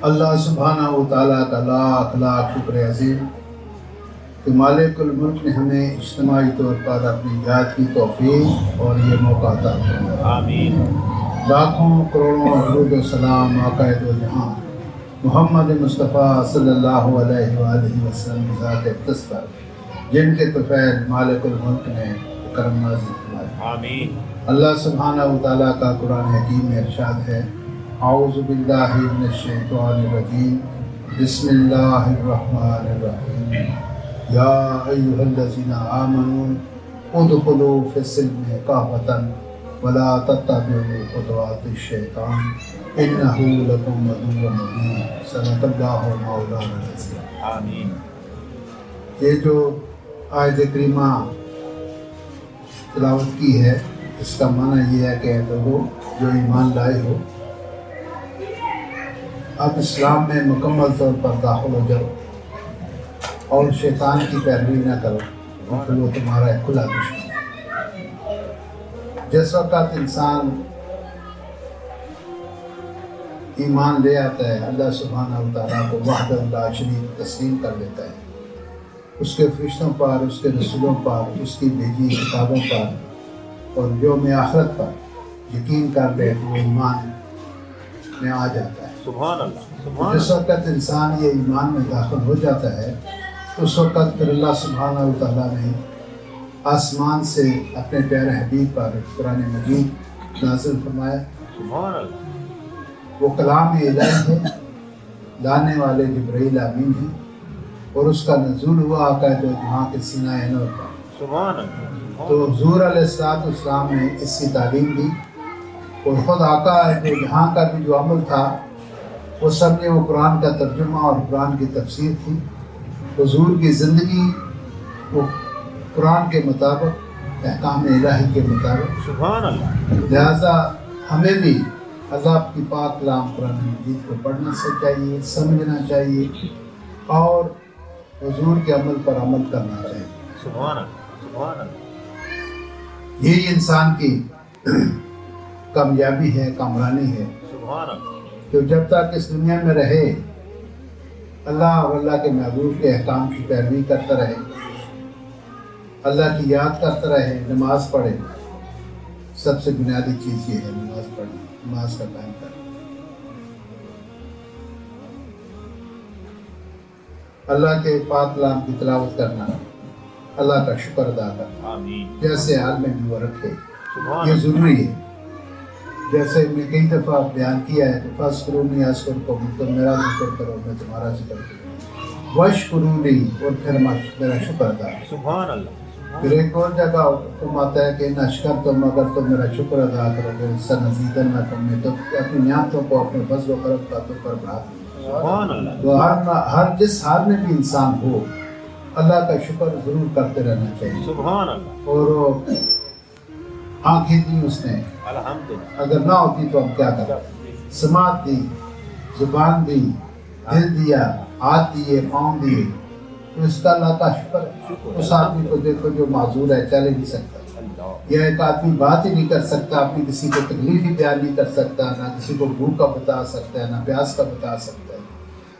اللہ سبحانہ و تعالیٰ کا لاکھ لاکھ شکر عظیم کہ مالک الملک نے ہمیں اجتماعی طور پر اپنی یاد کی توفیق اور یہ موقع عطا فرمایا۔ آمین۔ لاکھوں کروڑوں درود و سلام آقا دو جہاں محمد مصطفیٰ صلی اللہ علیہ وآلہ وسلم ذات اقدس پر جن کے طفیل مالک الملک نے کرم نازل فرمایا۔ آمین۔ اللہ سبحانہ و تعالیٰ کا قرآن حکیم میں ارشاد ہے، اعوذ باللہ من الشیطان الرجیم، بسم اللہ الرحمن الرحیم، یا ایہا الذین آمنوا ادخلوا فی السلم کافۃ ولا تتبعوا خطوات الشیطان انہ لکم عدو مبین، صدق اللہ مولانا العظیم۔ آمین۔ یہ جو آیت کریمہ تلاوت کی ہے، اس کا معنی یہ ہے کہ لوگوں جو ایمان لائے ہو، اب اسلام میں مکمل طور پر داخل ہو جاؤ اور شیطان کی پیروی نہ کرو، کیونکہ وہ تمہارا ایک کھلا دشمن ہے۔ جس وقت انسان ایمان لے آتا ہے، اللہ سبحانہ و تعالیٰ کو وحدہ لا شریک تسلیم کر دیتا ہے، اس کے فرشتوں پر، اس کے رسولوں پر، اس کی بھیجی کتابوں پر اور یوم آخرت پر یقین کر لے تو وہ ایمان میں آ جاتا ہے۔ سبحان اللہ، سبحان جس وقت انسان یہ ایمان میں داخل ہو جاتا ہے تو اس وقت پھر اللہ سبحانہ و تعالیٰ نے آسمان سے اپنے پیارے حبیب پر قرآن مجید نازل فرمایا۔ سبحان اللہ۔ وہ کلام الہی ہے، لانے والے جبرائیل امین ہیں، اور اس کا نزول ہوا آقا دو جہاں کے سینہ انور پر۔ سبحان اللہ۔ تو حضور علیہ السلام نے اس کی تعلیم دی، اور خود آقا دو جہاں کا بھی جو عمل تھا وہ سب نے وہ قرآن کا ترجمہ اور قرآن کی تفسیر تھی۔ حضور کی زندگی وہ قرآن کے مطابق، احکام الہی کے مطابق، سبحان اللہ۔ لہٰذا ہمیں بھی اللہ کی پاک کلام قرآن مجید کو پڑھنا چاہیے، سمجھنا چاہیے اور حضور کے عمل پر عمل کرنا چاہیے۔ سبحان اللہ، سبحان اللہ۔ یہی انسان کی کامیابی ہے، کامرانی ہے، سبحان اللہ۔ کہ جب تک اس دنیا میں رہے اللہ اور اللہ کے محبوب کے احکام کی پیروی کرتا رہے، اللہ کی یاد کرتا رہے، نماز پڑھے۔ سب سے بنیادی چیز یہ ہے نماز پڑھنا، نماز کا قائم کرنا، اللہ کے پاک کلام کی تلاوت کرنا، اللہ کا شکر ادا کرنا، آمین۔ جیسے حال میں بھی وہ رکھے، سبحان یہ اللہ۔ ضروری ہے۔ جیسے میں کئی دفعہ بیان کیا ہے کہ فَاذْكُرُونِی أَذْكُرْكُم، تم میرا ذکر کرو میں تمہارا ذکر کروں، وَاشْكُرُوا لِی، اور پھر میرا شکر ادا کرو۔ سبحان اللہ۔ پھر ایک اور جگہ حکم آتا ہے کہ اِنْ أَشْكَرْتُمْ، اگر تم میرا شکر ادا کرو گے سَنَزِیدَنَّکُم، میں تو اپنی نعمتوں کو اپنے فضل و کرم کا تم پر بڑھا دوں گا۔ سبحان اللہ۔ تو ہر جس حال میں بھی انسان ہو اللہ کا شکر ضرور کرتے رہنا چاہیے۔ سبحان اللہ۔ اور آنکھیں دی اس نے، الحمدللہ۔ اگر نہ ہوتی تو ہم کیا کرتے؟ سماعت دی، زبان دی، دل دیا، ہاتھ دیے، پاؤں دیے، تو اس کا اللہ کا شکر ہے۔ اس آدمی کو دیکھو جو معذور ہے، چل ہی نہیں سکتا، یا ایک آدمی بات ہی نہیں کر سکتا، اپنی کسی کو تکلیف ہی بیان نہیں کر سکتا، نہ کسی کو بھوک کا بتا سکتا ہے، نہ پیاس کا بتا سکتا ہے،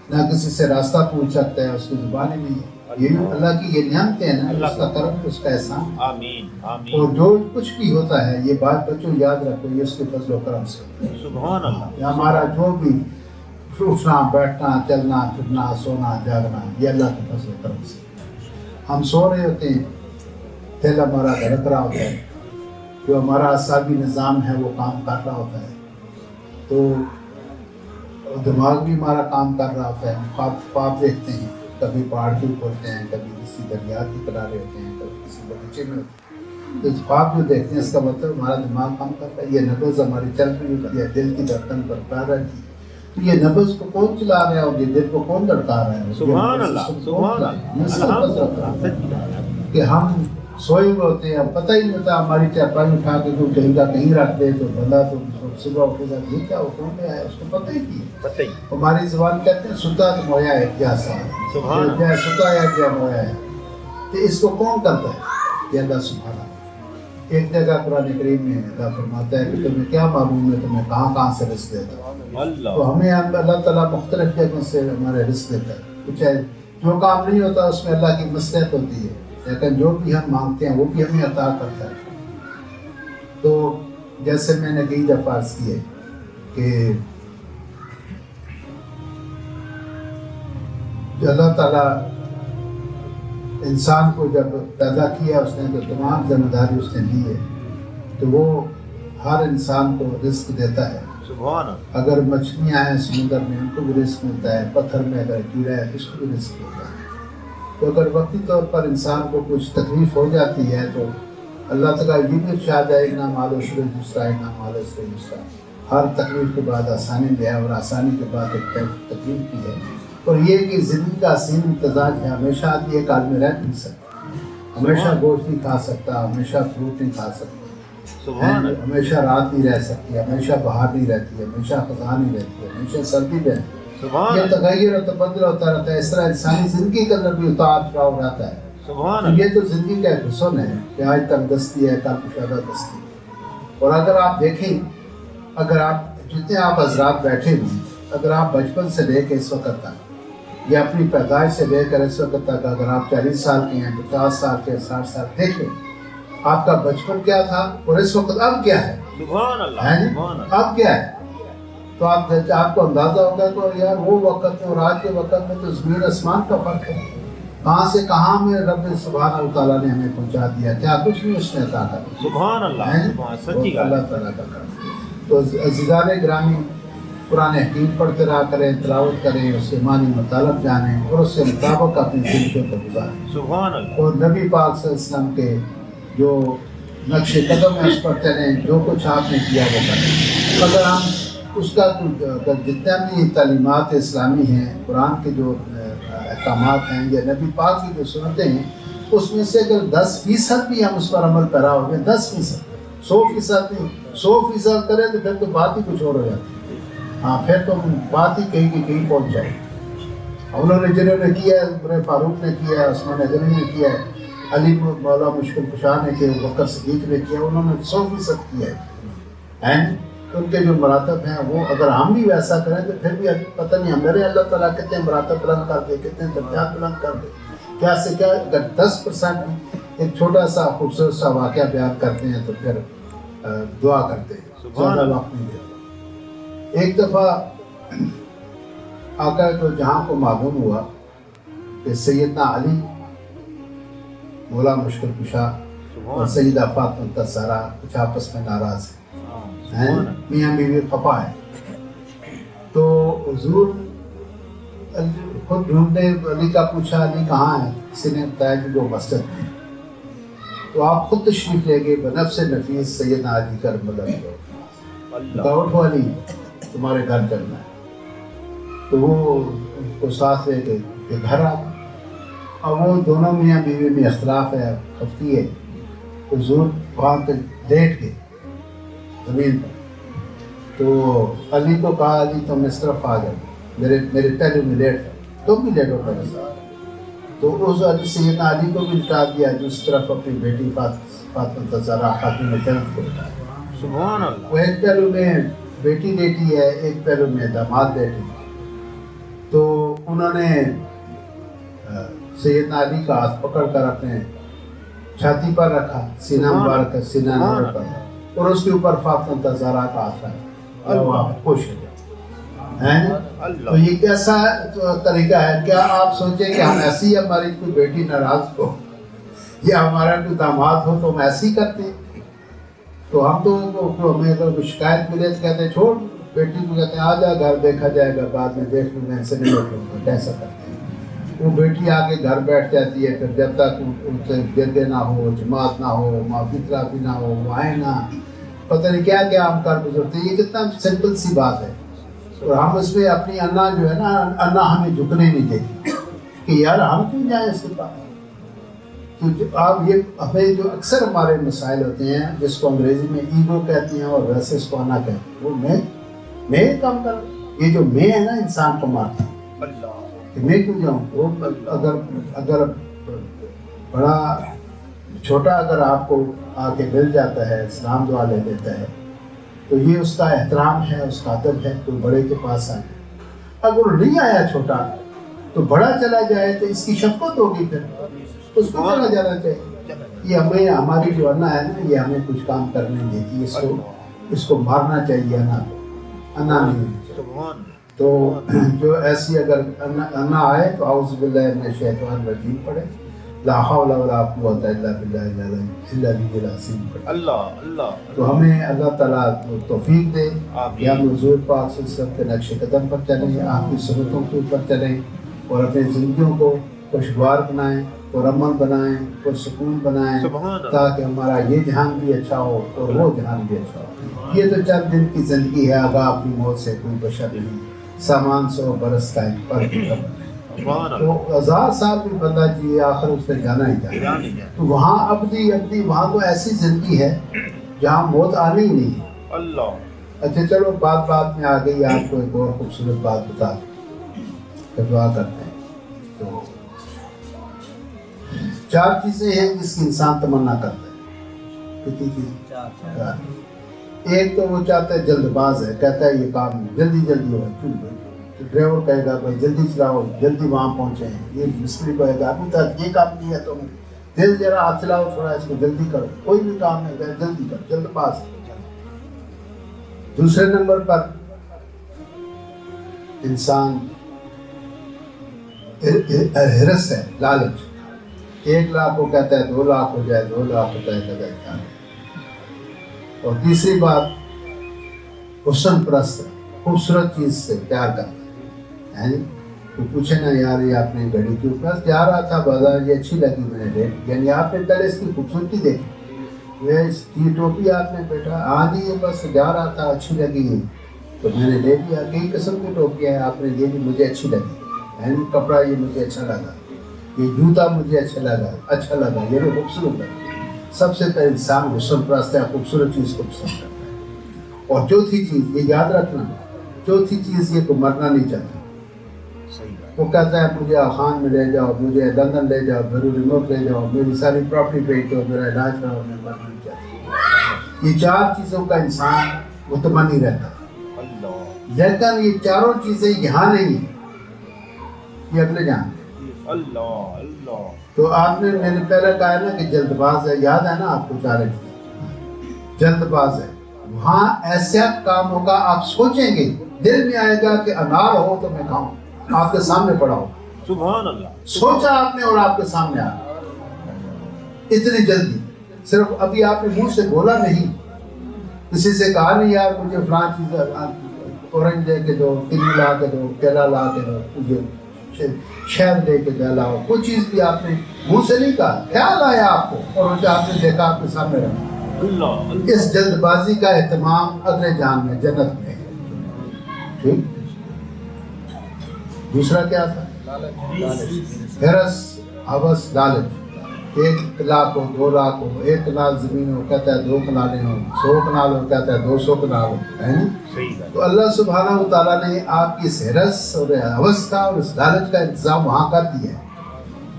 نہ کسی سے راستہ پوچھ سکتا ہے، اس کی زبان ہی نہیں ہے۔ یہ اللہ کی یہ نعمتیں ہیں نا، اس کا کرم، اس کا احسان۔ آمین، آمین۔ اور جو کچھ بھی ہوتا ہے یہ بات بچوں یاد رکھو، یہ اس کے فضل و کرم سے ہوتا ہے۔ سبحان اللہ۔ ہمارا جو بھی اٹھنا، بیٹھنا، چلنا پھرنا، سونا جاگنا، یہ اللہ کے فضل و کرم سے۔ ہم سو رہے ہوتے ہیں، دل ہمارا دھڑک رہا ہوتا ہے، جو ہمارا اعصابی نظام ہے وہ کام کر رہا ہوتا ہے، تو دماغ بھی ہمارا کام کر رہا ہوتا ہے۔ ہم خواب دیکھتے ہیں، کبھی پہاڑ کے اوپر ہوتے ہیں، کبھی کسی دریا کے کنارے ہوتے ہیں، کبھی کسی بغیچے میں ہوتے ہیں۔ تو خواب جو دیکھتے ہیں اس کا مطلب ہمارا دماغ کام کرتا ہے، یہ نبض ہماری چل رہی ہوتی ہے، دل کی دھڑکن برقرار رہتی ہے۔ تو یہ نبض کو کون چلا رہا ہے اور یہ دل کو کون لڑکا رہا ہے؟ سبحان اللہ، سبحان اللہ۔ یہ سب فضل و کرم ہے کہ ہم سوئے ہوئے ہوتے ہیں، پتہ ہی نہیں ہوتا، ہماری چارپائی اٹھا کے کوئی کہیں کا کہیں رکھ دے تو بندہ تو صبح اٹھے گا، یہ کیا حکم میں آیا، اس کو پتہ ہی نہیں ہے۔ پتہ ہی۔ ہماری زبان کہتے ہیں ستا تو مویا ہے کیا سا، سبحان اللہ۔ ستا یا کیا مویا ہے، تو اس کو کون کرتا ہے؟ یہ اللہ سبحانہ۔ ایک جگہ قرآن کریم میں اللہ فرماتا ہے کہ تمہیں کیا معلوم ہے تمہیں کہاں کہاں سے رزق دیتا ہوں۔ اللہ تو ہمیں اللہ تعالیٰ مختلف جگہوں سے ہمارے رزق دیتا ہے. کچھ ہے جو کام نہیں ہوتا اس میں اللہ کی مصلحت ہوتی ہے، لیکن جو بھی ہم مانگتے ہیں وہ بھی ہمیں عطا کرتا ہے. تو جیسے میں نے کئی دفعہ عرض کی ہے کہ اللہ تعالیٰ انسان کو جب پیدا کیا اس نے تو تمام ذمہ داری اس نے دی ہے، تو وہ ہر انسان کو رزق دیتا ہے. سبحان اللہ. اگر مچھلیاں ہیں سمندر میں ان کو بھی رزق ملتا ہے، پتھر میں اگر کیڑا ہے تو اس کو بھی رزق ملتا ہے. تو اگر وقتی طور پر انسان کو کچھ تکلیف ہو جاتی ہے تو اللہ تعالیٰ یہ بھی ارشاد ہے اِنَّ مَعَ الْعُسْرِ يُسْرًا اِنَّ مَعَ الْعُسْرِ يُسْرًا. ہر تکلیف کے بعد آسانی بھی ہے اور آسانی کے بعد ایک تکلیف بھی ہے. اور یہ کہ زندگی کا حسین امتزاج ہے، ہمیشہ آدمی ایک آدمی رہ نہیں سکتا، ہمیشہ گوشت نہیں کھا سکتا، ہمیشہ فروٹ نہیں کھا سکتا، سبحان اللہ. ہمیشہ رات نہیں رہ سکتی، ہمیشہ بہار نہیں رہتی، ہمیشہ خزاں نہیں رہتی، ہمیشہ سردی بھی رہتی. سبحان یہ اللہ. تغیر اور تبدل ہوتا رہتا ہے. اس طرح انسانی زندگی کے اندر بھی اتار چڑھاؤ رہتا ہے. سبحان تو اللہ. یہ تو زندگی کا ایک حسن ہے کہ آج تک دستی ہے، کل کشادہ دستی. اور اگر آپ دیکھیں، اگر آپ جتنے آپ حضرات بیٹھے ہوئے، اگر آپ بچپن سے لے کے اس وقت تک یا اپنی پیدائش سے لے کر اس وقت تک اگر آپ 40 سال کے ہیں، 50 سال کے، 60 سال دیکھیں آپ کا بچپن کیا تھا اور اس وقت اب کیا ہے. سبحان اللہ. ہے نا؟ سبحان اللہ. اب کیا ہے تو آپ کو اندازہ ہوگا تو یار وہ وقت اور آج کے وقت میں تو زمین آسمان کا فرق ہے. کہاں سے کہاں میں رب سبحانہ تعالیٰ نے ہمیں پہنچا دیا، کیا کچھ بھی اس نے عطا کر دیا. سبحان اللہ. ہے نا؟ سبحان سچی اللہ بات. تعالیٰ کا کرم. تو عزیزان گرامی، قرآن حکیم پڑھتے رہا کریں، تلاوت کریں، اس کے معنی مطالب جانیں اور اس کے مطابق اپنی زندگیوں کو گزاریں. سبحان اللہ. اور نبی پاک صلی اللہ علیہ وسلم کے جو نقش قدم ہے اس پر چلیں، جو کچھ آپ نے کیا وہ کریں. اگر ہم اس کا جتنا بھی تعلیمات اسلامی ہیں، قرآن کے جو احکامات ہیں یا نبی پاک کی جو سنتیں ہیں، اس میں سے اگر 10% بھی ہم اس پر عمل پیرا ہو گئے، 10%، 100% نہیں، 100% کریں تو پھر تو بات ہی کچھ اور ہو جاتی ہے. ہاں پھر تو بات ہی کہیں کی کہیں پہنچ جائے. انہوں نے جنہوں نے کیا ہے، عمر فاروق نے کیا ہے، عثمان غنی نے کیا ہے، علی مولا مشکل کشا نے کیا، بکر صدیق نے کیا، انہوں نے 100% کیا ہے. ان کے جو مراتب ہیں وہ اگر ہم بھی ویسا کریں تو پھر بھی پتہ نہیں ہمارے اللہ تعالیٰ کتنے مراتب بلند کر دے، کتنے درجات بلند کر دے. کیا سے کیا اگر 10% بھی ایک چھوٹا سا خوبصورت سا واقعہ بیان کرتے ہیں تو پھر دعا کرتے ہیں، زیادہ وقت نہیں دیتے. ایک دفعہ آقا تو جہاں کو معلوم ہوا کہ سیدنا علی مولا مشکل کشا اور سیدہ فاطمہ الزہرا کچھ آپس میں ناراض ہیں، میاں بیوی خفا ہے. تو حضور خود ڈھونڈنے علی کا پوچھا، علی کہاں ہے؟ کسی نے بتایا کہ وہ مسجد میں. تو آپ خود تشریف لے گئے بنفس نفیس سیدنا علی کا اللہ. اٹھو علی تمہارے گھر چلنا ہے. تو وہ ان کو ساتھ لے کے گھر آ گئے. اور وہ دونوں میاں بیوی میں اختلاف ہے، خفتی ہے. حضور وہاں پہ لیٹ گئے زمین پر. تو علی کو کہا، علی تم اس طرف آ جاؤ، میرے پہلے میں لیٹ ہے، تم بھی لیٹ ہو پہلے سے. تو اس علی سیدنا علی کو بھی لٹا دیا، دوسری طرف اپنی بیٹی فاطمہ الزہرا خاتون جنت کو لٹا دیا. سبحان اللہ. وہ ایک پہلو میں بیٹی لیٹی ہے، ایک پہلو میں داماد لیٹی. تو انہوں نے سیدنا علی کا ہاتھ پکڑ کر اپنے چھاتی پر رکھا، سینہ مبارک کا سینہ نور پر، اور اس کے اوپر فاطمہ الزہرا کا ہاتھ رکھا. اللہ آپ خوش ہو جائے. تو یہ کیسا طریقہ ہے؟ کیا آپ سوچیں کہ ہم ایسی ہماری کوئی بیٹی ناراض ہو یا ہمارا کوئی داماد ہو تو ہم ایسی کرتے ہیں؟ تو ہم تو ہمیں اگر کوئی شکایت ملے تو کہتے ہیں چھوڑ، بیٹی کو کہتے ہیں آ جا گھر، دیکھا جائے گا، بعد میں دیکھ لوں، میں سے نہیں لوٹ لوں گا. کیسا کرتے ہیں؟ وہ بیٹی آ کے گھر بیٹھ جاتی ہے، پھر جب تک ان سے گردے نہ ہو، جماعت نہ ہو، معافی بھی نہ ہو، وہ آئے نہ، پتہ نہیں کیا کیا ہم کر گزرتے ہیں. یہ کتنا سمپل سی بات ہے. اور ہم اس میں اپنی انا جو ہے نا، انا ہمیں جھکنے نہیں دیتی کہ یار ہم کیوں جائیں اس کے پاس. تو آپ یہ ہمیں جو اکثر ہمارے مسائل ہوتے ہیں جس کو انگریزی میں ایگو کہتے ہیں اور ویسے اس کو انا کہتے ہیں، وہ میں یہ کام کر، یہ جو میں ہے نا انسان کو مارتا ہے. کہ میں کیوں جاؤں. وہ اگر بڑا چھوٹا اگر آپ کو آ کے مل جاتا ہے، سلام دعا لے لیتا ہے، تو یہ اس کا احترام ہے، اس کا ادب ہے، کوئی بڑے کے پاس آئے. اگر وہ نہیں آیا چھوٹا تو بڑا چلا جائے تو اس کی شفقت ہوگی، پھر اس کو چلا جانا چاہیے. یہ ہمیں ہماری جو انا ہے نا، یہ ہمیں کچھ کام کرنے نہیں دیتی. اس کو مارنا چاہیے، انا نہیں ہونی چاہیے. سبحان تو جو ایسی اگر انا آئے تو اعوذ باللہ من الشیطان الرجیم پڑھے، لا حول ولا قوت الا باللہ العلی العظیم پڑھے. اللہ اللہ. تو ہمیں اللہ تعالیٰ توفیق دے آمین. کہ ہم حضور پاک صلی اللہ علیہ وسلم کے نقش قدم پر چلیں، آپ کی سنتوں کے اوپر چلیں اور اپنی زندگیوں کو خوشگوار بنائیں، پرامن بنائیں، پرسکون بنائیں، سبحان اللہ. تاکہ ہمارا یہ جہان بھی اچھا ہو اور وہ جہان بھی اچھا ہو. یہ تو چند دن کی زندگی ہے، آگاہ اپنی موت سے کوئی بشر نہیں. سامان 100 برس کا ایک پر سبحان اللہ. تو 1000 سال بھی بندہ جیے، آخر اس نے جانا ہی جانا. جان نہیں ہے. تو وہاں ابدی وہاں تو ایسی زندگی ہے جہاں موت آنی ہی نہیں ہے. اللہ. اچھا چلو بات میں آ گئی، آپ کو ایک اور خوبصورت بات بتا دیں، دعا کرتے ہیں. تو 4 چیزیں ہیں جس کی انسان تمنا کرتا ہے. کتنی چیزیں؟ 4. ایک تو وہ چاہتا ہے، جلد باز ہے، کہتا ہے یہ کام جلدی ہو. تو ڈرائیور کہے گا بھائی جلدی چلاؤ، جلدی وہاں پہنچے. یہ مستری کہے گا ابھی تک یہ کام نہیں ہے، تم دل ذرا ہاتھ چلاؤ تھوڑا، اس کو جلدی کرو. کوئی بھی کام ہے جلدی کرو، جلد باز. دوسرے نمبر پر انسان ہرس ہے، لالچ. 1 لاکھ کو کہتا ہے 2 لاکھ ہو جائے، 2 لاکھ ہوتا ہے کہتا ہے. اور تیسری بات حسن پرست ہے، خوبصورت چیز سے پیار کرتا ہے. تو پوچھے نا یار یہ آپ نے گھڑی کے اوپر جا رہا تھا بازار، یہ اچھی لگی میں نے لے لی. یعنی آپ نے پہلے اس کی خوبصورتی دیکھی، یہ ٹوپی آپ نے بیٹا ہاں جی یہ بس جا رہا تھا اچھی لگی تو میں نے لے لیا. کئی قسم کی ٹوپیاں ہیں، آپ نے لے لی، مجھے اچھی لگی. کپڑا یہ مجھے اچھا لگا، یہ جوتا مجھے اچھا لگا، یہ بھی خوبصورت لگا. سب سے پہلے انسان حسن پرست ہے، خوبصورت چیز کو پسند کرتا ہے. اور چوتھی چیز یہ یاد رکھنا، چوتھی چیز یہ کو مرنا نہیں چاہتا. وہ کہتا ہے مجھے خان میں لے جاؤ، مجھے لندن لے جاؤ، بیرون ملک لے جاؤ، میری ساری پراپرٹی بیچ دو، میرا علاج کراؤ، میں مرنا نہیں چاہتا. یہ 4 چیزوں کا انسان متمنی رہتا ہے. لیکن یہ 4 چیزیں یہاں نہیں ہیں، یہ اگلے جہان. اللہ اللہ. تو آپ نے میں نے پہلے کہا ہے نا کہ جلد باز ہے، یاد ہے نا آپ کو 4 چیز جلد باز ہے. وہاں ایسا کام ہوگا آپ سوچیں گے، دل میں آئے گا کہ انار ہو تو میں کھاؤں، آپ کے سامنے پڑا ہو. سبحان اللہ. سوچا آپ نے اور آپ کے سامنے آ اتنی جلدی. صرف ابھی آپ نے منہ سے بولا نہیں، کسی سے کہا نہیں یار مجھے فلاں چیز اورنج لے کے دو، کنی لا کے دو، کیلا لا کے دو، مجھے شہد لے کے لاؤ. کوئی چیز بھی آپ نے منہ سے نہیں کہا، خیال آیا آپ کو اور آپ نے دیکھا آپ کے سامنے رکھا. اللہ. اس جلد بازی کا اہتمام اگلے جہان میں جنت میں ہے. ٹھیک. دوسرا کیا تھا؟ ہرس، ہوس، لالچ. 1 لاکھ ہو، 2 لاکھ ہو، 1 کنال زمین ہو کہتا ہے 2 کنالیں ہو، 100 کنال ہو کہتا ہے 200 کنال ہو. تو اللہ سبحانہ و تعالیٰ نے آپ کی اس ہرس اور ہوس کا اور اس لالچ کا انتظام وہاں کر دیا ہے.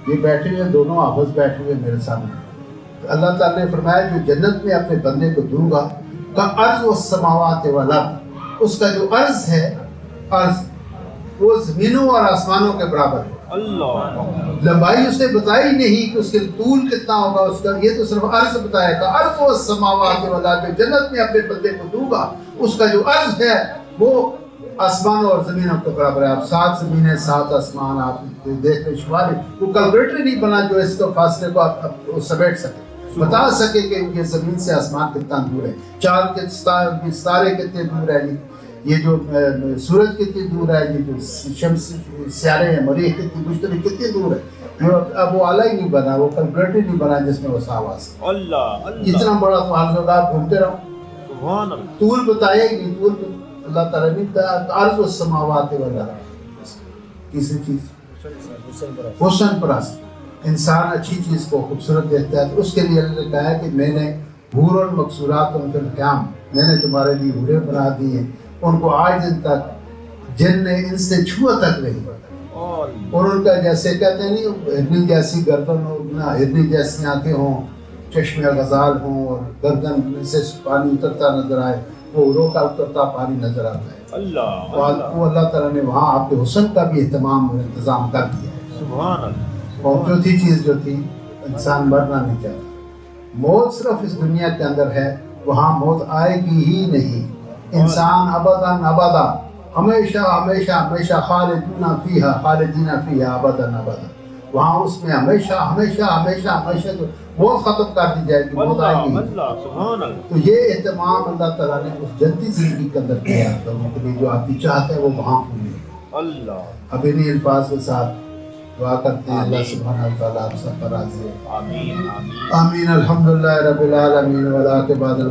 یہ بیٹھے ہوئے دونوں ہوس بیٹھے ہوئے میرے سامنے. تو اللہ تعالیٰ نے فرمایا جو جنت میں اپنے بندے کو دوں گا کا عرض والسماوات والارض، اس کا جو عرض ہے، عرض وہ زمینوں اور آسمانوں کے برابر ہے. اللہ. لمبائی اس نے بتائی نہیں کہ اس کے طول کتنا ہوگا اس کا، یہ تو صرف عرض بتایا کہ عرض والسماوات والارض، جو جنت میں اپنے بندے کو دوں گا اس کا جو عرض ہے وہ آسمانوں اور زمینوں کے برابر ہے. آپ 7 زمینیں 7 آسمان آپ دیکھ لیں، شمار وہ کیلکولیٹر نہیں بنا جو اس کو فاصلے کو آپ سمیٹ سکے، بتا سکے کہ یہ زمین سے آسمان کتنا دور ہے، چاند کے ستارے کتنے دور ہے، یہ جو سورج کتنی دور ہے، یہ جو شمس سیارے ہیں، مریخ کتنی، مشتری کتنی دور ہے. اب وہ آلہ ہی نہیں بنا، وہ کیلکولیٹر نہیں بنا جس میں وہ ساواس. اللہ. اتنا بڑا سوال ہوگا، آپ گھومتے رہو. سبحان اللہ. طول بتایا ہی نہیں، طول اللہ تعالیٰ نے عرض والسماوات والارض. تیسری چیز حسن پرست. انسان اچھی چیز کو خوبصورت دیکھتا ہے تو اس کے لیے اللہ نے کہا ہے کہ میں نے حور المقصورات فی الخیام، میں نے تمہارے لیے حوریں بنا دی ہیں، ان کو آج دن تک جن نے ان سے چھوا تک نہیں. اور ان کا جیسے کہتے ہیں نہیں ہرنی جیسی گردن ہو، نہ ہرنی جیسی آنکھیں ہوں، چشمے غزال ہوں اور گردن سے پانی اترتا نظر آئے، وہ رو کا اترتا پانی نظر آتا ہے. اللہ اور اللہ وہ اللہ تعالیٰ نے وہاں آپ کے حسن کا بھی اہتمام اور انتظام کر دیا ہے. سبحان اللہ اور چوتھی چیز جو تھی انسان مرنا نہیں چاہتا. موت صرف اس دنیا کے اندر ہے, وہاں موت آئے گی ہی نہیں. انسان ابداً ابدا ہمیشہ ہمیشہ ہمیشہ خالدین فیہا ابداً ابدا, وہاں اس میں ہمیشہ ہمیشہ ہمیشہ ہمیشہ تو موت ختم کر دی جائے گی, موت آئے گی. اللہ سبحان اللہ تو یہ اہتمام اللہ تعالیٰ نے اس جنتی زندگی کے اندر کیا لوگوں کے لیے جو آپ کی چاہتے ہیں وہ وہاں پوری. اللہ اب انہیں الفاظ کے ساتھ دعا کرتے ہیں اللہ سبحانہ وتعالیٰ آپ سب پر راضی ہے. آمین آمین آمین. الحمدللہ رب العالمین والعاقبۃ